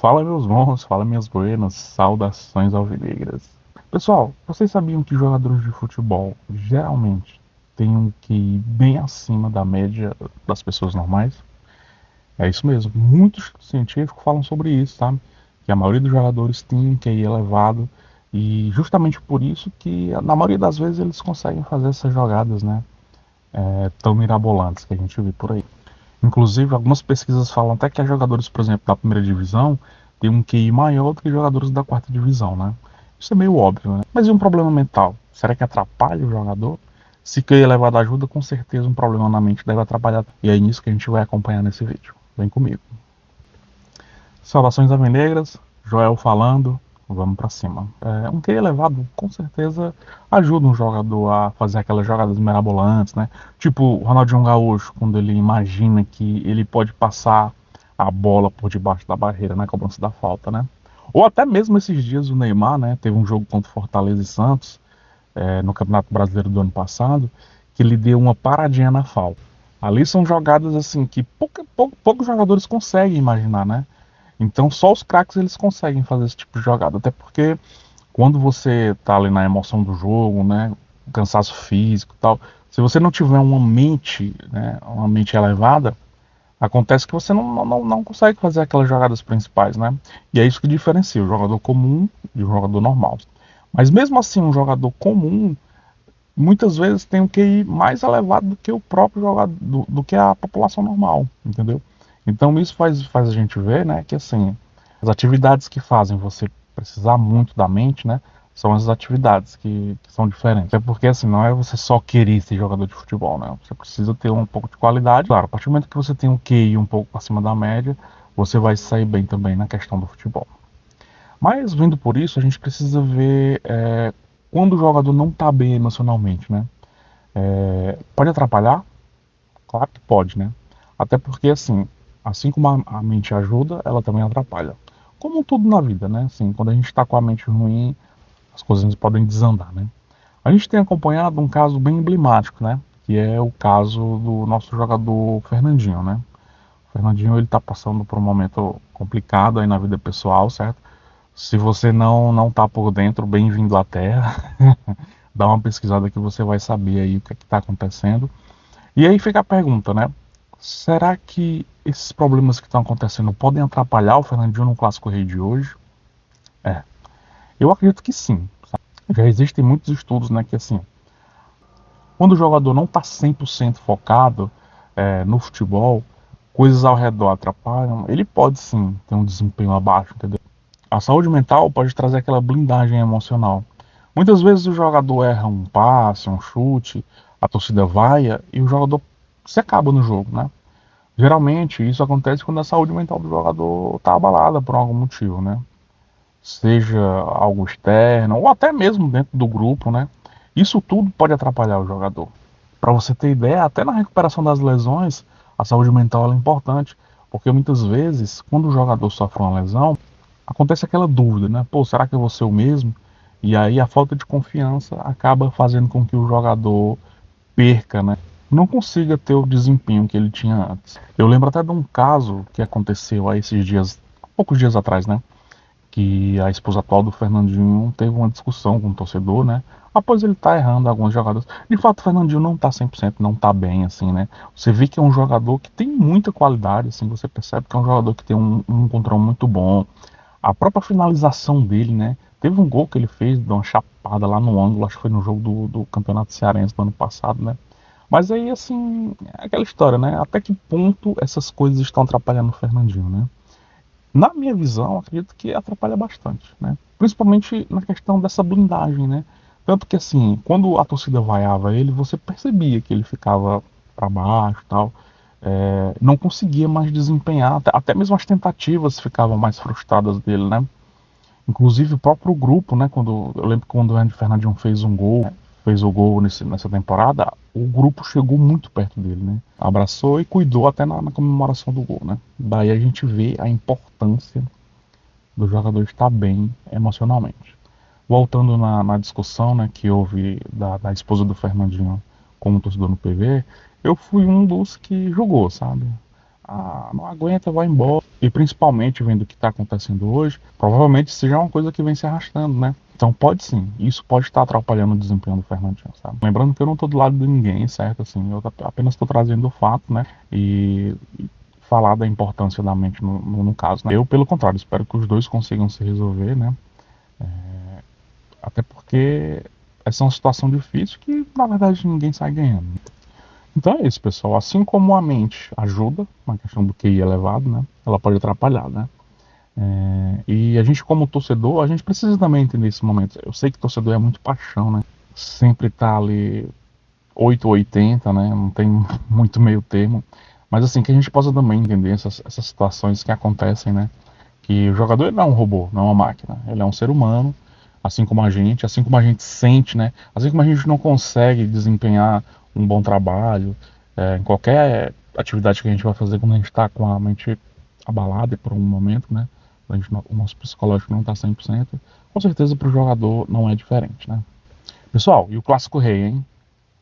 Fala meus bons, fala minhas buenas, saudações alvinegras. Pessoal, vocês sabiam que jogadores de futebol geralmente têm um QI bem acima da média das pessoas normais? É isso mesmo, muitos científicos falam sobre isso, sabe? Que a maioria dos jogadores tem um QI elevado e justamente por isso que na maioria das vezes eles conseguem fazer essas jogadas, né? Tão mirabolantes que a gente vê por aí. Inclusive, algumas pesquisas falam até que jogadores, por exemplo, da primeira divisão têm um QI maior do que jogadores da quarta divisão, né? Isso é meio óbvio, né? Mas e um problema mental? Será que atrapalha o jogador? Se QI elevado ajuda, com certeza um problema na mente deve atrapalhar. E é nisso que a gente vai acompanhar nesse vídeo. Vem comigo. Saudações alvinegras, Joel falando, vamos pra cima. Um QI elevado com certeza ajuda um jogador a fazer aquelas jogadas mirabolantes, né? Tipo o Ronaldinho Gaúcho, quando ele imagina que ele pode passar a bola por debaixo da barreira na cobrança da falta, né? Ou até mesmo esses dias o Neymar, né? Teve um jogo contra Fortaleza e Santos, no Campeonato Brasileiro do ano passado, que ele deu uma paradinha na falta. Ali são jogadas assim que poucos jogadores conseguem imaginar, né? Então só os craques eles conseguem fazer esse tipo de jogada, até porque quando você tá ali na emoção do jogo, né, cansaço físico e tal, se você não tiver uma mente, né, uma mente elevada, acontece que você não consegue fazer aquelas jogadas principais, né? E é isso que diferencia o jogador comum de um jogador normal. Mas mesmo assim, um jogador comum muitas vezes tem um QI mais elevado do que o próprio jogador, do que a população normal, entendeu? Então isso faz a gente ver, né, que assim, as atividades que fazem você precisar muito da mente, né, são as atividades que são diferentes. É porque assim, não é você só querer ser jogador de futebol, né? Você precisa ter um pouco de qualidade. Claro, a partir do momento que você tem um QI um pouco acima da média, você vai sair bem também na questão do futebol. Mas vindo por isso, a gente precisa ver quando o jogador não está bem emocionalmente, né? Pode atrapalhar? Claro que pode, né? Até porque, assim como a mente ajuda, ela também atrapalha. Como tudo na vida, né? Assim, quando a gente está com a mente ruim, as coisas podem desandar, né? A gente tem acompanhado um caso bem emblemático, né? Que é o caso do nosso jogador Fernandinho, né? O Fernandinho, ele tá passando por um momento complicado aí na vida pessoal, certo? Se você não tá por dentro, bem-vindo à Terra. Dá uma pesquisada que você vai saber aí o que é que tá acontecendo. E aí fica a pergunta, né? Será que esses problemas que estão acontecendo podem atrapalhar o Fernandinho no Clássico Rei de hoje? É, eu acredito que sim. Já existem muitos estudos, né, que assim, quando o jogador não está 100% focado no futebol, coisas ao redor atrapalham, ele pode sim ter um desempenho abaixo, entendeu? A saúde mental pode trazer aquela blindagem emocional. Muitas vezes o jogador erra um passe, um chute, a torcida vaia e o jogador se acaba no jogo, né? Geralmente isso acontece quando a saúde mental do jogador está abalada por algum motivo, né? Seja algo externo ou até mesmo dentro do grupo, né? Isso tudo pode atrapalhar o jogador. Para você ter ideia, até na recuperação das lesões, a saúde mental é importante, porque muitas vezes, quando o jogador sofre uma lesão, acontece aquela dúvida, né? Pô, será que eu vou ser o mesmo? E aí a falta de confiança acaba fazendo com que o jogador perca, né? Não consiga ter o desempenho que ele tinha antes. Eu lembro até de um caso que aconteceu há esses dias, poucos dias atrás, né? Que a esposa atual do Fernandinho teve uma discussão com o torcedor, né? Após ele estar errando algumas jogadas. De fato, o Fernandinho não tá 100%, não tá bem, assim, né? Você vê que é um jogador que tem muita qualidade, assim, você percebe que é um jogador que tem um controle muito bom. A própria finalização dele, né? Teve um gol que ele fez, de uma chapada lá no ângulo, acho que foi no jogo do Campeonato Cearense do ano passado, né? Mas aí, assim, é aquela história, né? Até que ponto essas coisas estão atrapalhando o Fernandinho, né? Na minha visão, acredito que atrapalha bastante, né? Principalmente na questão dessa blindagem, né? Tanto que, assim, quando a torcida vaiava ele, você percebia que ele ficava para baixo e tal. Não conseguia mais desempenhar, até mesmo as tentativas ficavam mais frustradas dele, né? Inclusive o próprio grupo, né? Eu lembro que quando o Andy Fernandinho fez o gol nessa temporada, o grupo chegou muito perto dele, né? Abraçou e cuidou até na comemoração do gol, né? Daí a gente vê a importância do jogador estar bem emocionalmente. Voltando na discussão, né, que houve da esposa do Fernandinho como torcedor no PV, eu fui um dos que jogou, sabe? não aguenta, vai embora. E principalmente vendo o que está acontecendo hoje, provavelmente seja uma coisa que vem se arrastando, né? Então pode sim, isso pode estar atrapalhando o desempenho do Fernandinho, sabe? Lembrando que eu não estou do lado de ninguém, certo? Assim, eu apenas estou trazendo o fato, né? E falar da importância da mente no caso, né? Eu, pelo contrário, espero que os dois consigam se resolver, né? Até porque essa é uma situação difícil que, na verdade, ninguém sai ganhando. Então é isso, pessoal. Assim como a mente ajuda na questão do QI elevado, né? Ela pode atrapalhar, né? E a gente, como torcedor, a gente precisa também entender esse momento. Eu sei que torcedor é muito paixão, né? Sempre tá ali 8 ou 80, né? Não tem muito meio termo. Mas assim, que a gente possa também entender essas situações que acontecem, né? Que o jogador não é um robô, não é uma máquina. Ele é um ser humano, assim como a gente sente, né? Assim como a gente não consegue desempenhar um bom trabalho em qualquer atividade que a gente vai fazer quando a gente está com a mente abalada por um momento, né? O nosso psicológico não está 100%, com certeza para o jogador não é diferente, né? Pessoal, e o Clássico Rei, hein?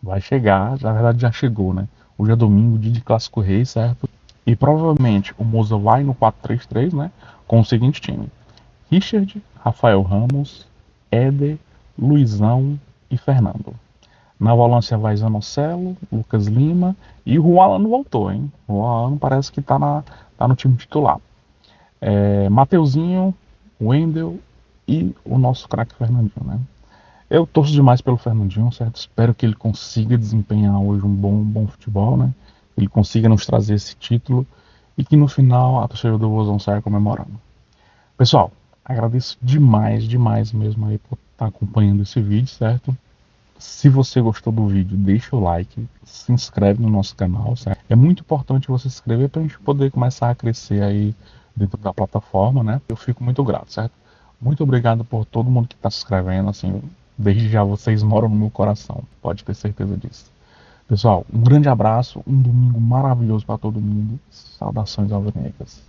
Vai chegar, na verdade já chegou, né? Hoje é domingo, dia de Clássico Rei, certo? E provavelmente o Moza vai no 4-3-3, né? Com o seguinte time: Richard, Rafael Ramos, Éder, Luizão e Fernando. Na volância vai Zanocelo, Lucas Lima e o Juan não voltou, hein? O Juan parece que tá no time titular. Mateuzinho, Wendel e o nosso craque Fernandinho, né? Eu torço demais pelo Fernandinho, certo? Espero que ele consiga desempenhar hoje um bom futebol, né? Ele consiga nos trazer esse título e que no final a torcida do Vozão saia comemorando. Pessoal, agradeço demais mesmo aí por estar acompanhando esse vídeo, certo? Se você gostou do vídeo, deixa o like, se inscreve no nosso canal, certo? É muito importante você se inscrever para a gente poder começar a crescer aí dentro da plataforma, né? Eu fico muito grato, certo? Muito obrigado por todo mundo que está se inscrevendo, assim, desde já vocês moram no meu coração, pode ter certeza disso. Pessoal, um grande abraço, um domingo maravilhoso para todo mundo. Saudações alvinegras.